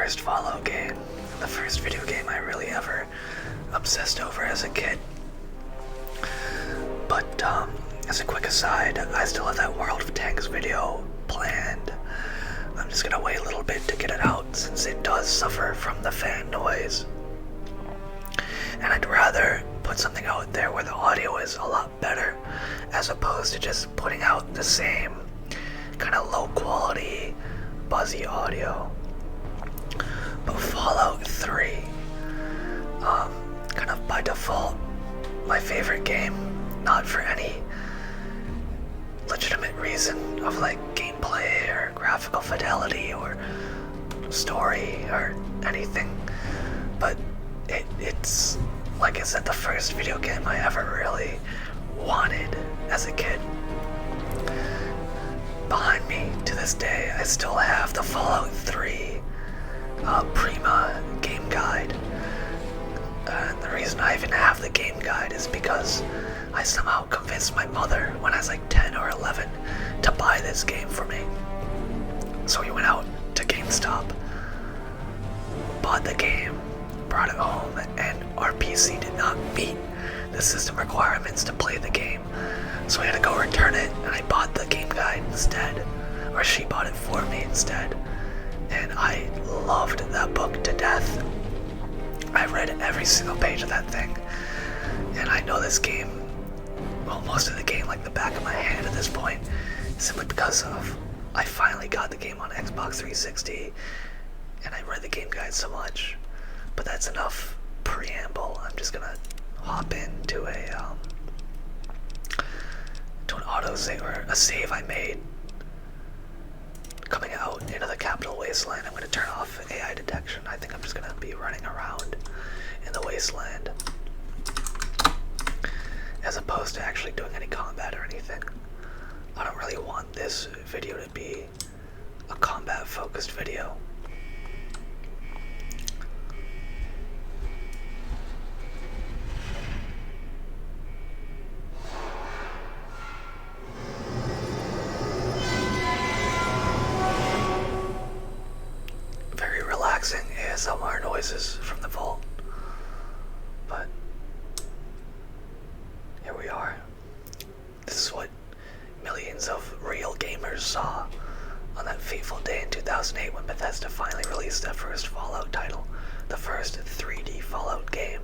first Fallout game, the first video game I really ever obsessed over as a kid. But as a quick aside, I still have that World of Tanks video planned. I'm just gonna wait a little bit to get it out since it does suffer from the fan noise. And I'd rather put something out there where the audio is a lot better as opposed to just putting out the same kind of low quality, buzzy audio. But Fallout 3, kind of by default, my favorite game, not for any legitimate reason of like gameplay or graphical fidelity or story or anything, but it's, like I said, the first video game I ever really wanted as a kid. Behind me to this day, I still have the Fallout 3 Prima game guide. And the reason I even have the game guide is because I somehow convinced my mother when I was like 10 or 11 to buy this game for me. So we went out to GameStop, bought the game, brought it home, and our PC did not meet the system requirements to play the game. So we had to go return it, and I bought the game guide instead. Or she bought it for me instead. And I loved that book to death. I read every single page of that thing. And I know this game, well, most of the game like the back of my hand at this point, simply because of I finally got the game on Xbox 360, and I read the game guide so much. But that's enough preamble. I'm just gonna hop into to an autosave or a save I made coming out into the Capital Wasteland. I'm gonna turn off AI detection. I think I'm just gonna be running around in the wasteland as opposed to actually doing any combat or anything. I don't really want this video to be a combat focused video. Very relaxing ASMR noises from the vault. But here we are. This is what millions of real gamers saw on that fateful day in 2008 when Bethesda finally released their first Fallout title, the first 3D Fallout game.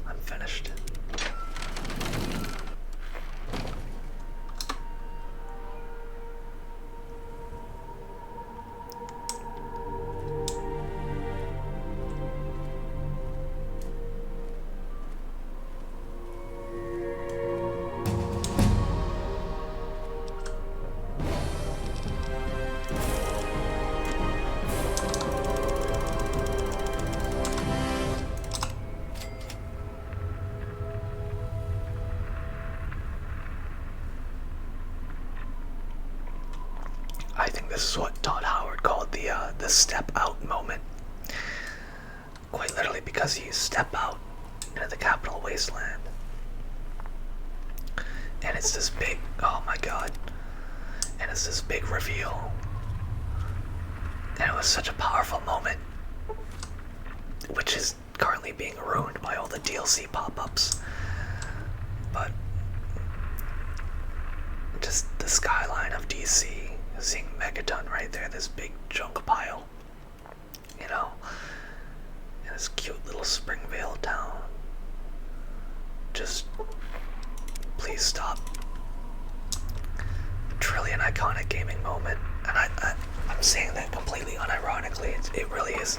I'm finished. I think this is what Todd Howard called the step out moment. Quite literally, because you step out into the Capital Wasteland, and it's this big, oh my god, and it's this big reveal, and it was such a powerful moment, which is currently being ruined by all the DLC pop-ups. But just the skyline of DC, seeing Megaton right there, this big junk pile, you know, in this cute little Springvale town. Just, please stop. Truly an iconic gaming moment, and I'm saying that completely unironically. It really is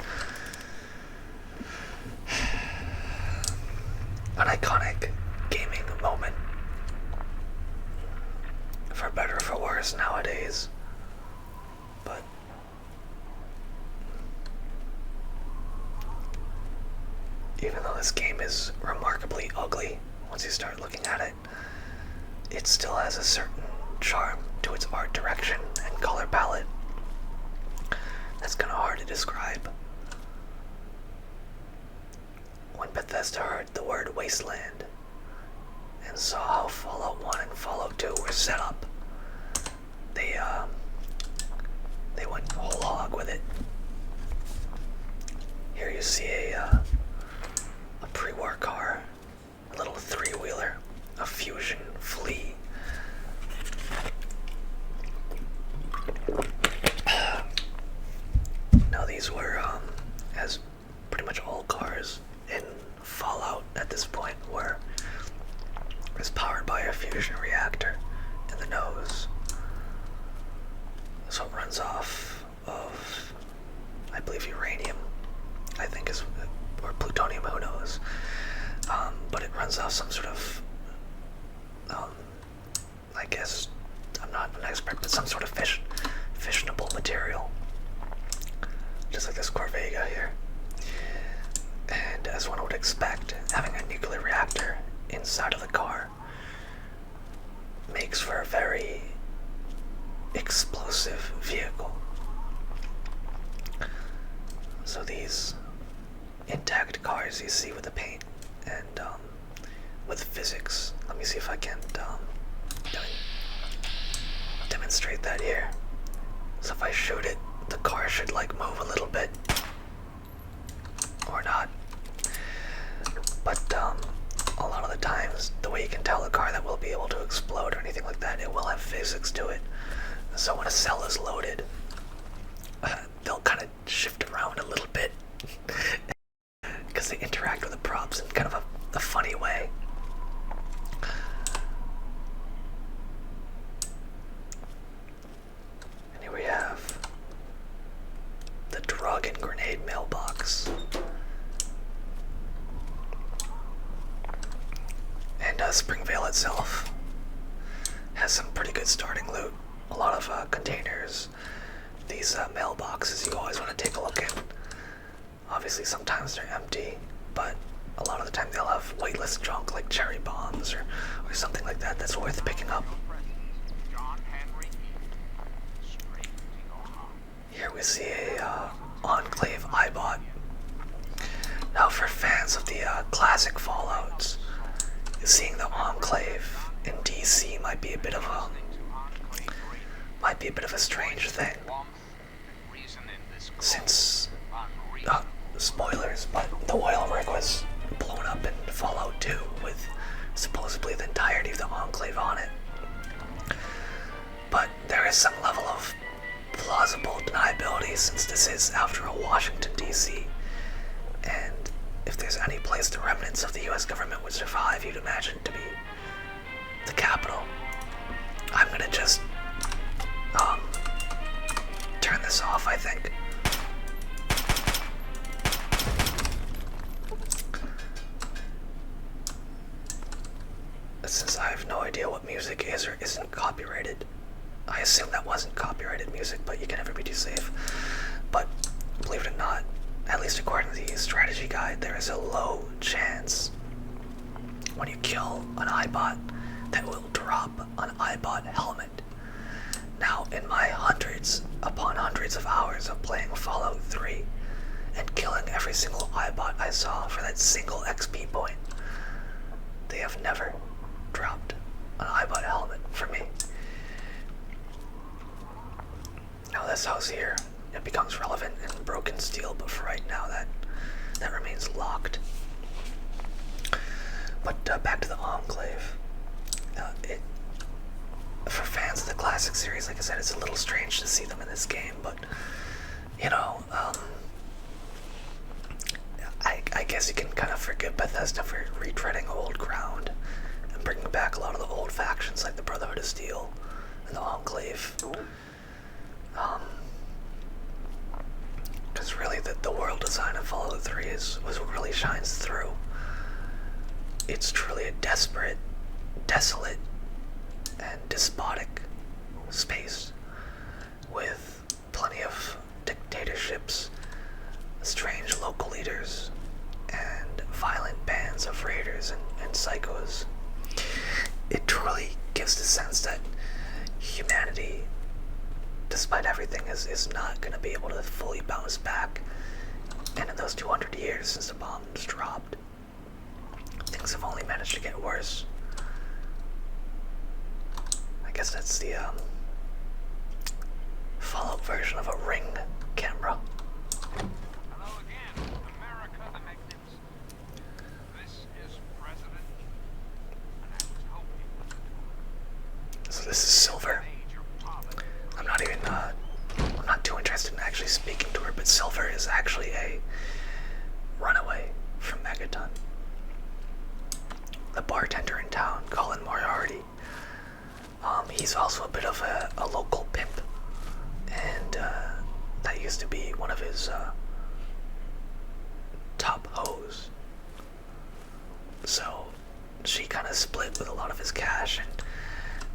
an iconic gaming moment, for better or for worse nowadays. But even though this game is remarkably ugly, once you start looking at it, it still has a certain charm to its art direction and color palette that's kind of hard to describe. When Bethesda heard the word wasteland and saw how Fallout 1 and Fallout 2 were set up, they went whole hog runs off of, I believe, uranium, I think is, or plutonium, who knows. But it runs off some sort of, I guess, I'm not an expert, but some sort of fissionable material. Just like this Corvega here. And as one would expect, having a nuclear reactor inside of the car makes for a very explosive vehicle. So these intact cars you see with the paint and with physics, let me see if I can demonstrate that here. So if I shoot it, the car should like move a little bit, or not. But a lot of the times, the way you can tell a car that will be able to explode or anything like that, it will have physics to it. So when a cell is loaded, they'll kind of shift around a little bit because they interact with the props in kind of a funny way. And here we have the drug and grenade mailbox. And Springvale itself has some pretty good starting loot. A lot of containers. These mailboxes you always want to take a look at. Obviously sometimes they're empty, but a lot of the time they'll have weightless junk like cherry bombs or something like that that's worth picking up. Here we see a Enclave iBot. Now for fans of the classic Fallouts, seeing the Enclave in DC might be a bit of a strange thing, since spoilers, but the oil rig was blown up in Fallout 2 with supposedly the entirety of the Enclave on it. But there is some level of plausible deniability since this is, after all, Washington, D.C. And if there's any place the remnants of the U.S. government would survive, you'd imagine to be the Capitol. I'm gonna just turn this off, I think. Since I have no idea what music is or isn't copyrighted, I assume that wasn't copyrighted music, but you can never be too safe. But believe it or not, at least according to the strategy guide, there is a low chance when you kill an iBot that will drop an iBot helmet. Now, in my hundreds upon hundreds of hours of playing Fallout 3 and killing every single iBot I saw for that single XP point, they have never dropped an iBot helmet for me. Now this house here, it becomes relevant in Broken Steel, but for right now that remains locked. But back to the Enclave. For fans of the classic series, like I said, it's a little strange to see them in this game, but you know, I guess you can kind of forgive Bethesda for retreading old ground and bringing back a lot of the old factions like the Brotherhood of Steel and the Enclave. Because really the world design of Fallout 3 was what really shines through. It's truly a desperate, desolate, and despotic space with plenty of dictatorships, strange local leaders, and violent bands of raiders and psychos. It truly gives the sense that humanity, despite everything, is not going to be able to fully bounce back. And in those 200 years since the bombs dropped, things have only managed to get worse. I guess that's the Fallout version of a Ring camera. Hello again, America the Magnificent. This is President, and I was hoping. So this is Silver. I'm not too interested in actually speaking to her, but Silver is actually a runaway from Megaton. The bartender in town, Colin Moriarty, he's also a bit of a local pimp, used to be one of his top hoes. So she kind of split with a lot of his cash, and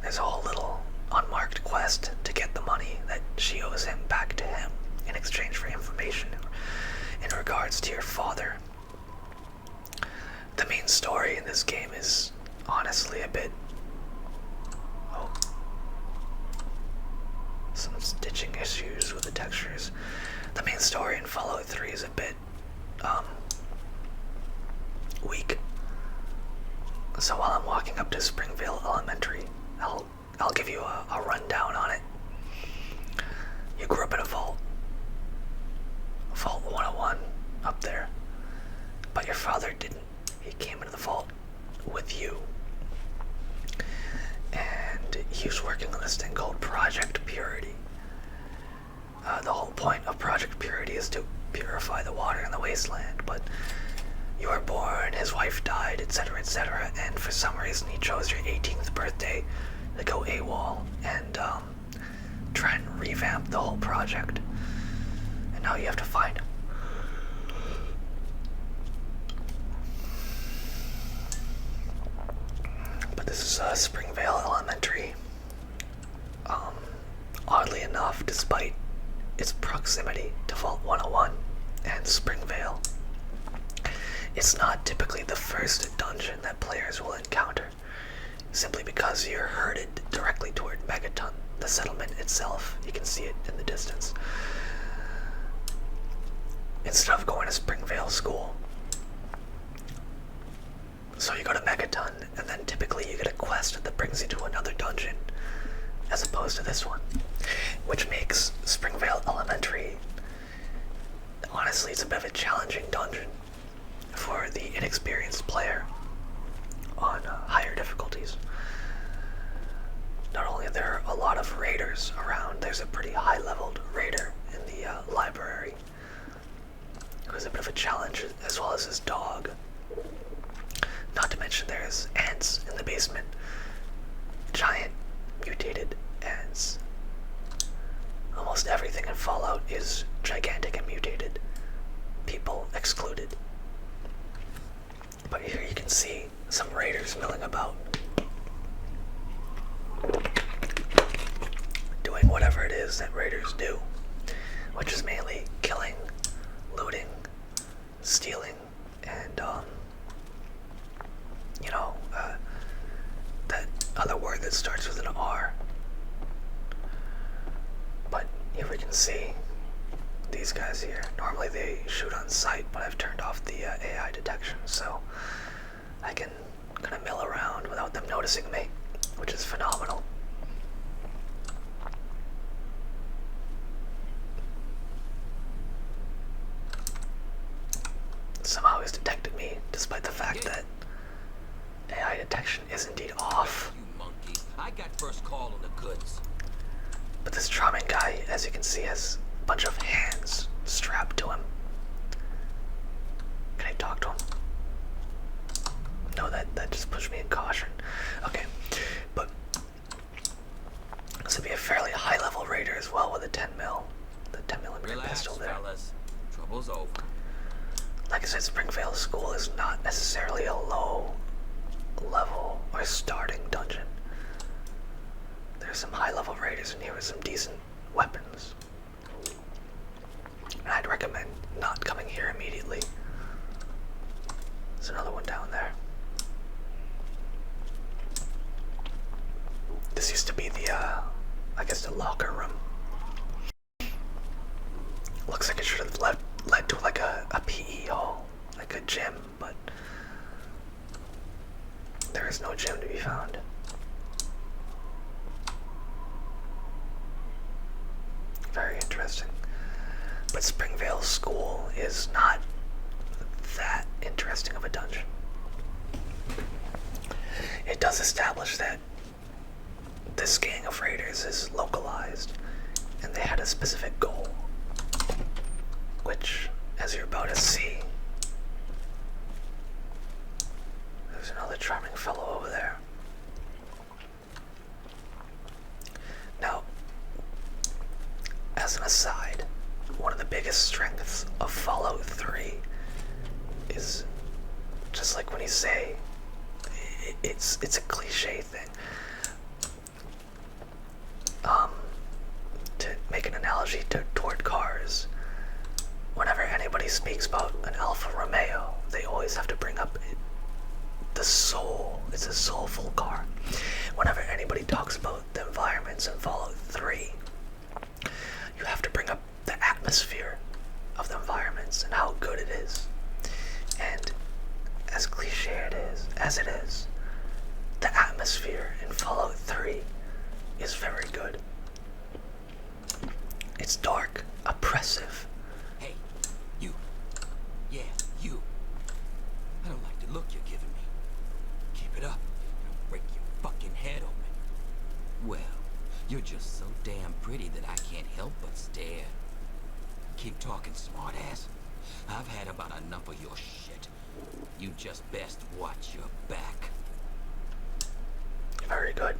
there's a whole little unmarked quest to get the money that she owes him back to him in exchange for information in regards to your father. The main story in this game is honestly a bit... Oh. Some stitching issues with the textures. The main story in Fallout 3 is a bit weak. So while I'm walking up to Springvale Elementary, I'll give you a rundown on it. You grew up in a vault. Vault 101 up there. But your father didn't. He came into the vault with you. And he was working on this thing called Project Purity. The whole point of Project Purity is to purify the water in the wasteland, but you were born, his wife died, etc., and for some reason he chose your 18th birthday to go AWOL and try and revamp the whole project. And now you have to find him. But this is Springvale Elementary. Oddly enough, despite its proximity to Vault 101 and Springvale, it's not typically the first dungeon that players will encounter, simply because you're herded directly toward Megaton, the settlement itself. You can see it in the distance. Instead of going to Springvale School, so you go to Megaton, and then typically you get a quest that brings you to another dungeon, as opposed to this one, which makes Springvale Elementary, honestly, it's a bit of a challenging dungeon for the inexperienced player on higher difficulties. Not only are there a lot of raiders around, there's a pretty high-leveled raider in the library who's a bit of a challenge, as well as his dog. Not to mention there's ants in the basement. Giant mutated ants. Almost everything in Fallout is gigantic and mutated. People excluded. But here you can see some raiders milling about, doing whatever it is that raiders do, which is mainly killing, looting, stealing, and that other word that starts with an R. But here we can see these guys here. Normally they shoot on sight, but I've turned off the AI detection, so I can kind of mill around without them noticing me, which is phenomenal. Somehow he's detected me, despite the fact that AI detection is indeed off. You monkeys, I got first call on the goods. But this charming guy, as you can see, has a bunch of hands strapped to him. Can I talk to him? No, that just pushed me in caution. Okay, but this would be a fairly high-level raider as well with a 10mm, the 10mm Relax, pistol there. fellas. Trouble's over. Like I said, Springvale School is not necessarily a low level or starting dungeon. There's some high-level raiders in here with some decent weapons. And I'd recommend not coming here immediately. There's another one down there. This used to be the, I guess the locker room. Looks like it should have led to like a PE hall, like a gym, but there is no gym to be found. Very interesting. But Springvale School is not that interesting of a dungeon. It does establish that this gang of raiders is localized, and they had a specific goal, which, as you're about to see, there's another charming fellow over there. Now, as an aside, one of the biggest strengths of Fallout 3 is just like when you say it's a cliche thing. To make an analogy toward cars, whenever anybody speaks about an Alfa Romeo, they always have to bring up the soul. It's a soulful car. Whenever anybody talks about the environments in Fallout 3, you have to bring up the atmosphere of the environments and how good it is. And as cliche as it is, the atmosphere in Fallout 3 is very good. It's dark, oppressive. Hey, you. Yeah, you. I don't like the look you're giving me. Keep it up. I'll break your fucking head open. Well, you're just so damn pretty that I can't help but stare. Keep talking, smartass. I've had about enough of your shit. You just best watch your back. Very good.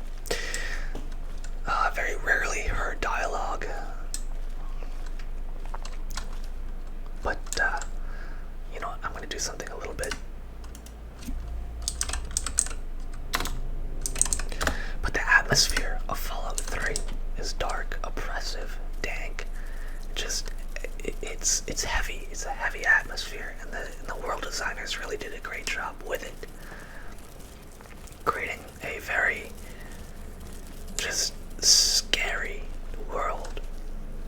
Very rarely heard dialogue. But, you know what? I'm gonna do something a little bit. But the atmosphere of Fallout 3 is dark, oppressive, dank. Just, it's heavy. It's a heavy atmosphere, and the world designers really did a great job with it. Creating a very just scary world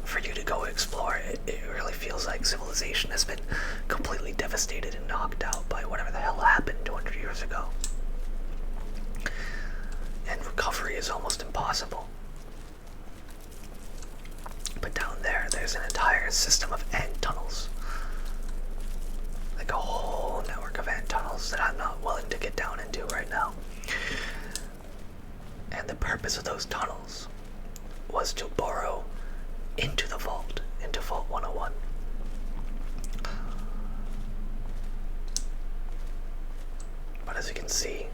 for you to go explore. It really feels like civilization has been completely devastated and knocked out by whatever the hell happened 200 years ago. And recovery is almost impossible. But down there, there's an entire system of ant tunnels. Like a whole network of ant tunnels that I'm not willing to get down into right now. And the purpose of those tunnels was to burrow into the vault, into Vault 101. But as you can see,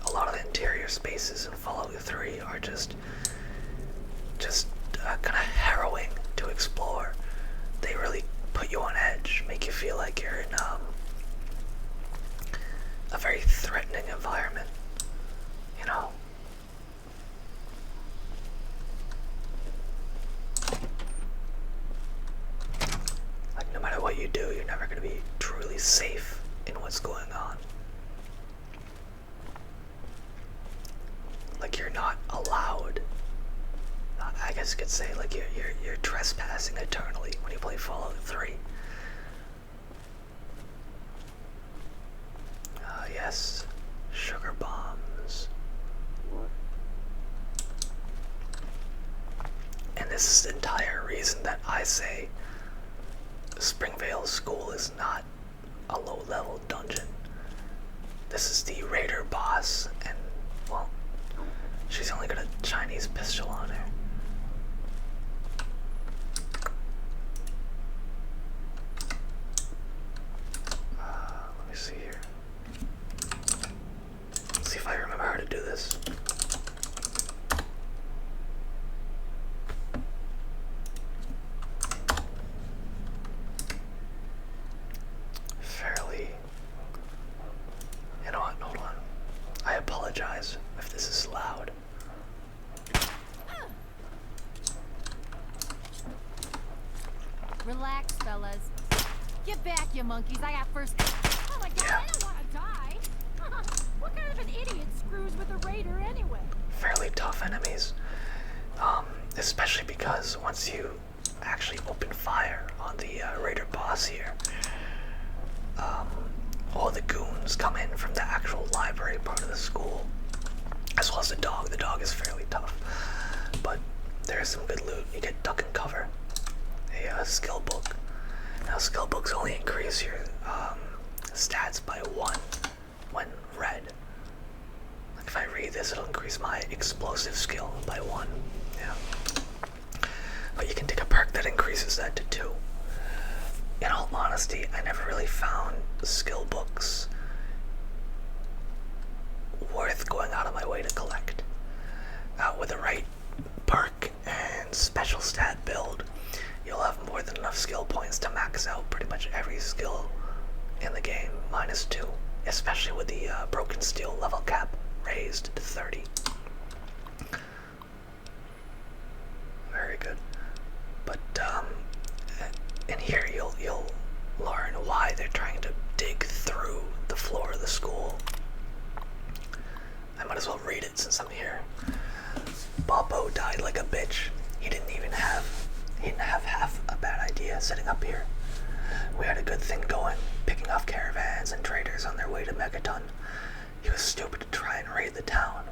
a lot of the interior spaces in Fallout 3 are just kind of harrowing to explore. They really put you on edge, make you feel like you're in a very threatening environment, you know? Like, no matter what you do, you're never going to be truly safe in what's going on. Like, you're not allowed. I guess you could say, like, you're trespassing eternally when you play Fallout 3. Yes, sugar bombs. And this is the entire reason that I say Springvale School is not a low-level dungeon. This is the raider boss, and, well, she's only got a Chinese pistol on her. Let me see here. Let's see if I remember how to do this. Fairly. You know what? Hold on. I apologize if this is loud. Relax, fellas. Get back, you monkeys. I got first. Oh my god, I don't want to die. What kind of an idiot screws with a raider anyway? Fairly tough enemies. Especially because once you actually open fire on the raider boss here, all the goons come in from the actual library part of the school, as well as the dog. The dog is fairly tough, but there's some good loot. You get duck and cover, a skill book. Now skill books only increase your stats by 1 when read. Like if I read this, it'll increase my explosive skill by 1. Yeah. But you can take a perk that increases that to 2. In all honesty, I never really found skill books worth going out of my way to collect. With the right perk and special stat build, you'll have more than enough skill points to max out pretty much every skill in the game, -2, especially with the broken steel level cap raised to 30. Very good. But in here you'll learn why they're trying to dig through the floor of the school. I might as well read it since I'm here. Bobo died like a bitch. He didn't have half a bad idea setting up here. We had a good thing going, picking off caravans and traders on their way to Megaton. He was stupid to try and raid the town.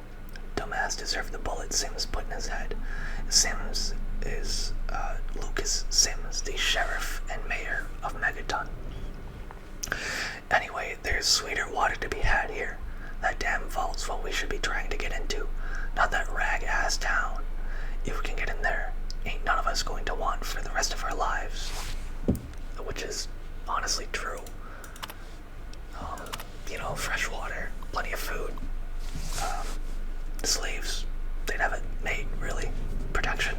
Dumbass deserved the bullet Sims put in his head. Sims is Lucas Sims, the sheriff and mayor of Megaton. Anyway, there's sweeter water to be had here. That damn vault's what we should be trying to get into, not that rag-ass town. If we can get in there, ain't none of us going to want for the rest of our lives. Which is honestly true. You know, fresh water, plenty of food. Slaves, they'd have it made, really. Protection.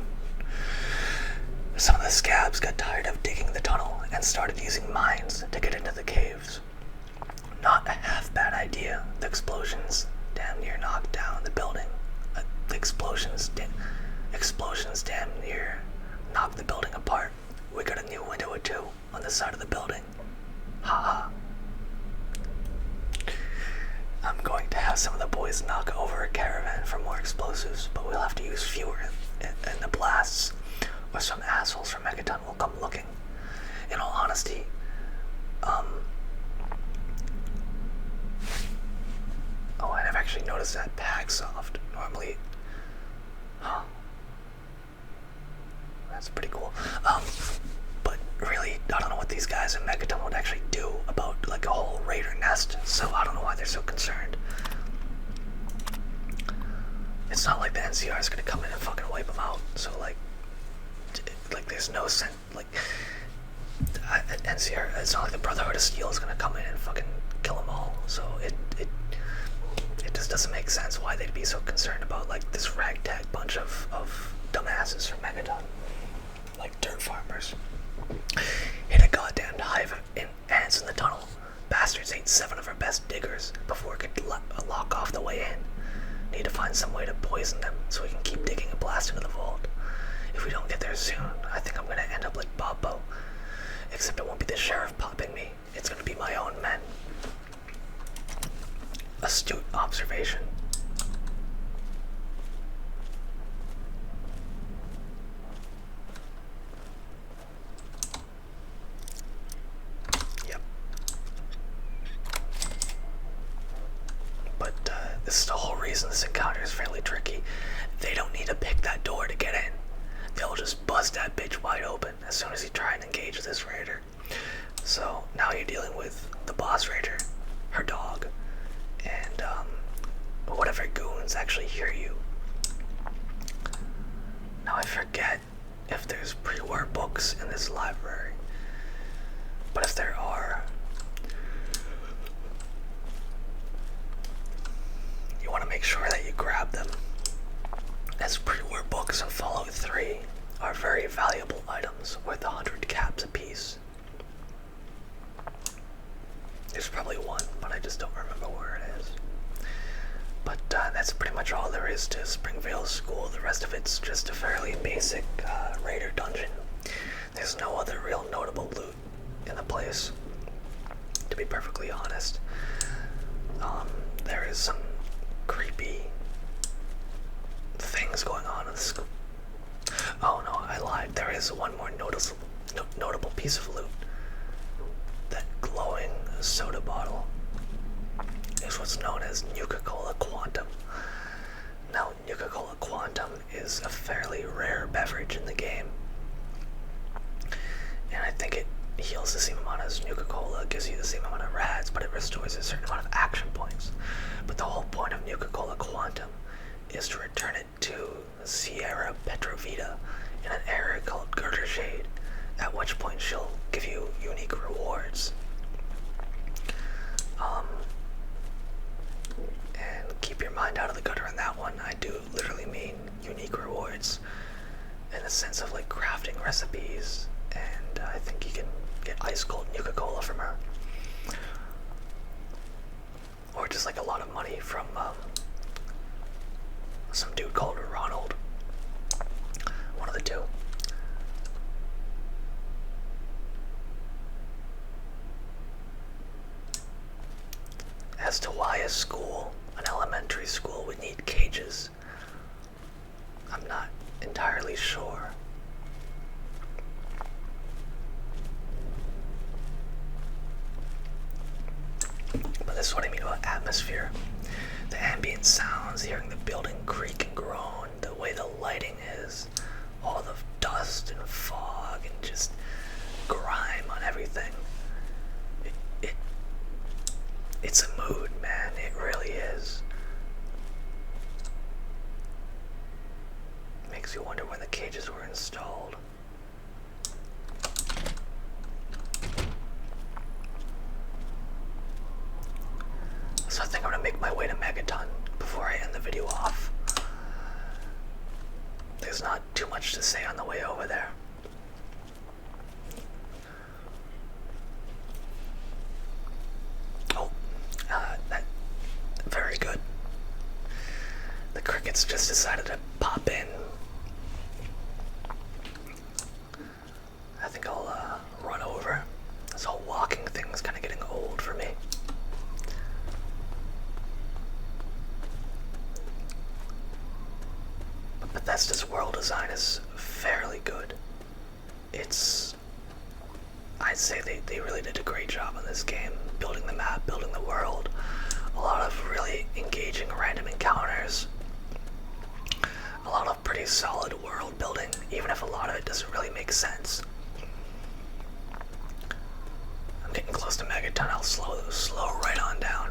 Some of the scabs got tired of digging the tunnel and started using mines to get into the caves. Not a half bad idea. The explosions damn near knocked down the building. The explosions damn near knocked the building apart. We got a new window or two on the side of the building. Haha. I'm going to have some of the boys knock over a caravan for more explosives, but we'll have to use fewer in the blasts, or some assholes from Megaton will come looking. In all honesty, oh, I never actually noticed that Pagsoft normally. Huh. That's pretty cool. But really, I don't know what these guys in Megaton would actually do about like a whole raider nest, so I don't know why they're so concerned. It's not like the NCR is gonna come in and fucking wipe them out, so like there's no sense, like, NCR, it's not like the Brotherhood of Steel is gonna come in and fucking kill them all, so it just doesn't make sense why they'd be so concerned about like this ragtag bunch of dumbasses from Megaton, like dirt farmers. Hit a goddamn hive of ants in the tunnel. Bastards ate 7 of our best diggers before it could lock off the way in. Need to find some way to poison them so we can keep digging and blast into the vault. If we don't get there soon, I think I'm gonna end up like Bobo. Except it won't be the sheriff popping me. It's gonna be my own men. Astute observation. Yep. But this is the whole reason this encounter is fairly tricky. They don't need to pick that door to get in. They'll just bust that bitch wide open as soon as you try and engage this raider. So now you're dealing with the boss raider, her dog, and whatever goons actually hear you. Now I forget if there's pre-war books in this library, but if there are, you want to make sure that you grab them, as pre-war books in Fallout 3 are very valuable items worth 100 caps apiece. There's probably one, but I just don't remember where it is. But that's pretty much all there is to Springvale School. The rest of it's just a fairly basic raider dungeon. There's no other real notable loot in the place, to be perfectly honest. There is some creepy things going on in the school. Oh no, I lied. There is one more notable piece of loot. That glowing soda bottle is what's known as Nuka-Cola Quantum. Now, Nuka-Cola Quantum is a fairly rare beverage in the game, and I think it heals the same amount as Nuka-Cola, gives you the same amount of rads, but it restores a certain amount of action points. But the whole point of Nuka-Cola Quantum is to return it to Sierra Petrovita in an area called Girder Shade, at which point she'll give you unique rewards. And keep your mind out of the gutter on that one. I do literally mean unique rewards in the sense of like crafting recipes and and I think you can get ice cold Nuka-Cola from her. Or just like a lot of money from some dude called Ronald. One of the two. As to why a school, an elementary school, would need cages, I'm not entirely sure. But this is what I mean about atmosphere. The ambient sounds, hearing the building creak and groan, the way the lighting is, all the dust and fog and just grime on everything. It's a mood, man. It really is. Makes you wonder when the cages were installed. So I think I'm gonna make my way to Megaton before I end the video off. There's not too much to say on the way over there. Oh, that very good. The crickets just decided to pop in. I think I'll run over. This whole walking thing is kind of getting old for me. But Bethesda's world design is fairly good. I'd say they really did a great job on this game, building the map, building the world. A lot of really engaging random encounters. A lot of pretty solid world building, even if a lot of it doesn't really make sense. I'm getting close to Megaton. I'll slow right on down.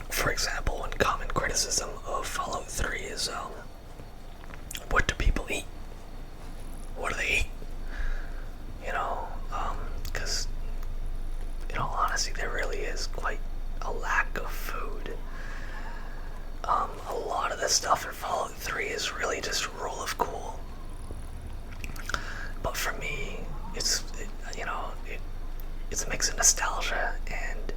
For example, one common criticism of Fallout 3 is, what do people eat? What do they eat? You know, because in all honesty, there really is quite a lack of food. A lot of the stuff in Fallout 3 is really just rule of cool. But for me, it's a mix of nostalgia, and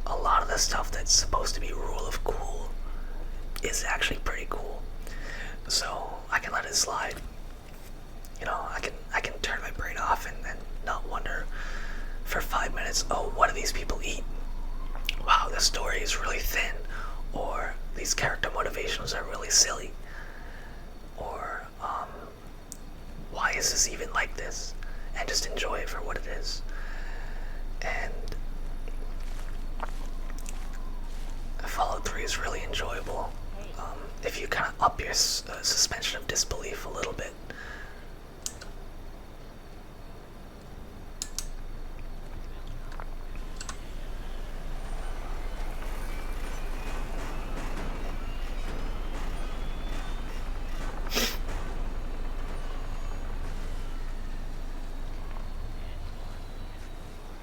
a lot of the stuff that's supposed to be rule of cool is actually pretty cool. So I can let it slide. You know, I can turn my brain off and not wonder for 5 minutes, oh, what do these people eat? Wow, the story is really thin. Or these character motivations are really silly. Or, why is this even like this? And just enjoy it for what it is. And Fallout 3 is really enjoyable. If you kind of up your suspension of disbelief a little bit.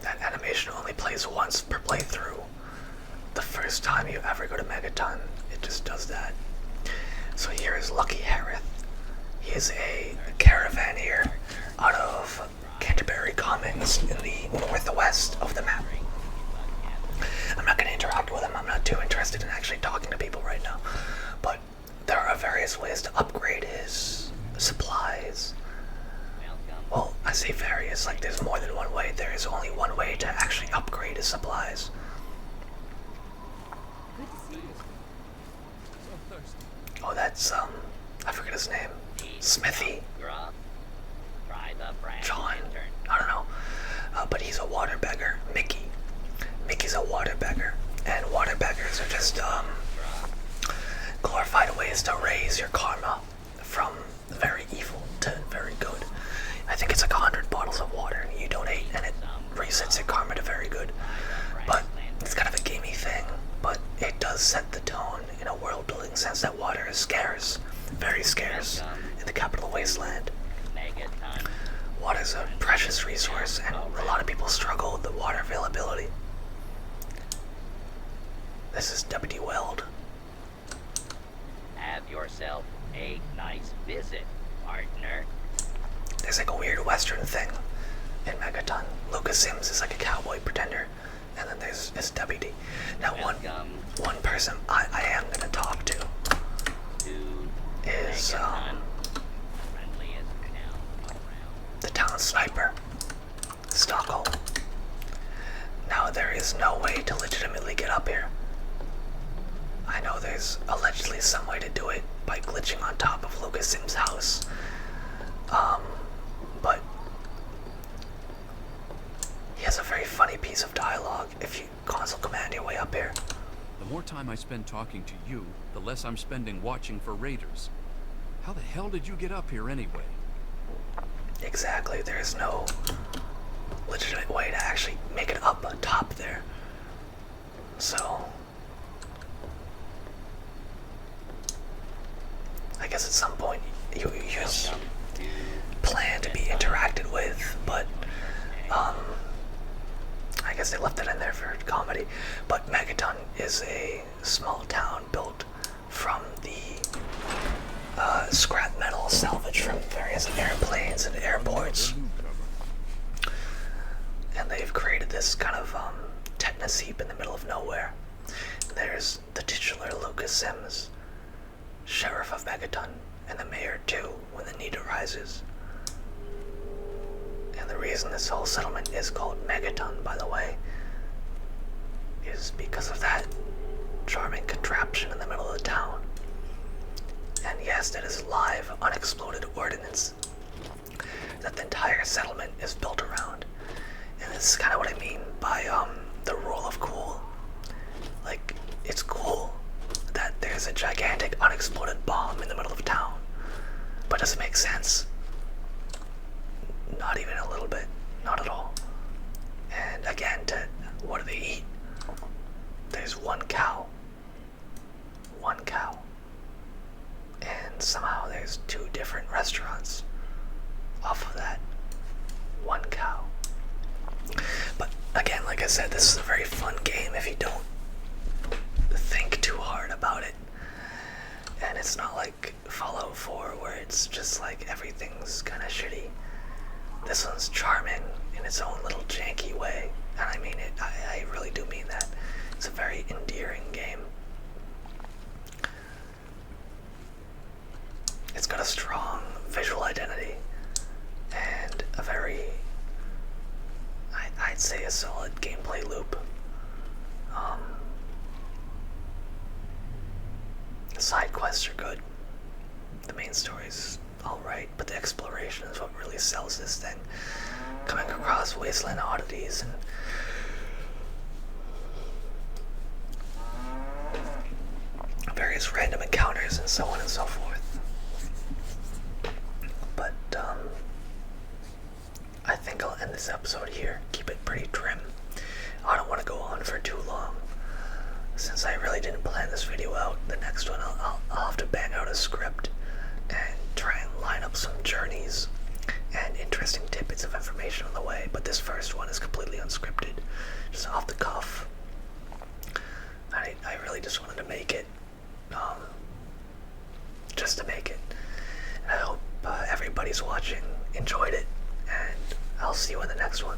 That animation only plays once per playthrough. The first time you ever go to Megaton, it just does that. So here is Lucky Harith. He is a caravaneer out of Canterbury Commons in the northwest of the map. I'm not going to interact with him. I'm not too interested in actually talking to people right now. But there are various ways to upgrade his supplies. Well, I say various, like there's more than one way. There is only one way to actually upgrade his supplies. Oh, that's, I forget his name. Smithy? John? I don't know. But he's a water beggar. Mickey's a water beggar. And water beggars are just, glorified ways to raise your karma from very evil to very good. I think it's like 100 bottles of water you donate and it resets your karma to very good. But it's kind of a gamey thing, but it does set the tone in a world building sense that water is scarce, very scarce in the capital wasteland. Water is a precious resource and a lot of people struggle with the water availability. This is Deputy Weld. Have yourself a nice visit, partner. there's like a weird Western thing in Megaton. Lucas Sims is like a cowboy pretender, and then there's WD. Now one person I am gonna talk to is the town sniper, Stockholm. Now there is no way to legitimately get up here. I know there's allegedly some way to do it by glitching on top of Lucas Sims' house, but he has a very funny piece of dialogue if you console command your way up here. The more time I spend talking to you, the less I'm spending watching for raiders. How the hell did you get up here anyway? Exactly, there is no legitimate way to actually make it up top there. So I guess at some point you just plan to be interacted with, but I guess they left it in there for comedy. But Megaton is a small town built from the scrap metal salvaged from various airplanes and airports. And they've created this kind of tetanus heap in the middle of nowhere. There's the titular Lucas Sims, sheriff of Megaton, and the mayor too, when the need arises. And the reason this whole settlement is called Megaton, by the way, is because of that charming contraption in the middle of the town. And yes, that is live, unexploded ordnance that the entire settlement is built around. And this is kind of what I mean by the rule of cool. Like, it's cool that there's a gigantic unexploded bomb in the middle of town, but does it make sense? Not even a little bit. Not at all. And again, what do they eat? There's one cow. One cow. And somehow there's 2 different restaurants off of that one cow. But again, like I said, this is a very fun game if you don't think too hard about it. And it's not like Fallout 4 where it's just like everything's kind of shitty. This one's charming in its own little janky way, and I mean it. I really do mean that. It's a very endearing game. It's got a strong visual identity and a very, I'd say, a solid gameplay loop. The side quests are good. The main story's alright, but the exploration is what really sells this thing. Coming across wasteland oddities and various random encounters and so on and so forth. But I think I'll end this episode here. Keep it pretty trim. I don't want to go on for too long, since I really didn't plan this video out. The next one I'll have to bang out a script and try and line up some journeys and interesting tidbits of information on the way. But this first one is completely unscripted, just off the cuff. I really just wanted to make it, just to make it. And I hope everybody's watching enjoyed it, and I'll see you in the next one.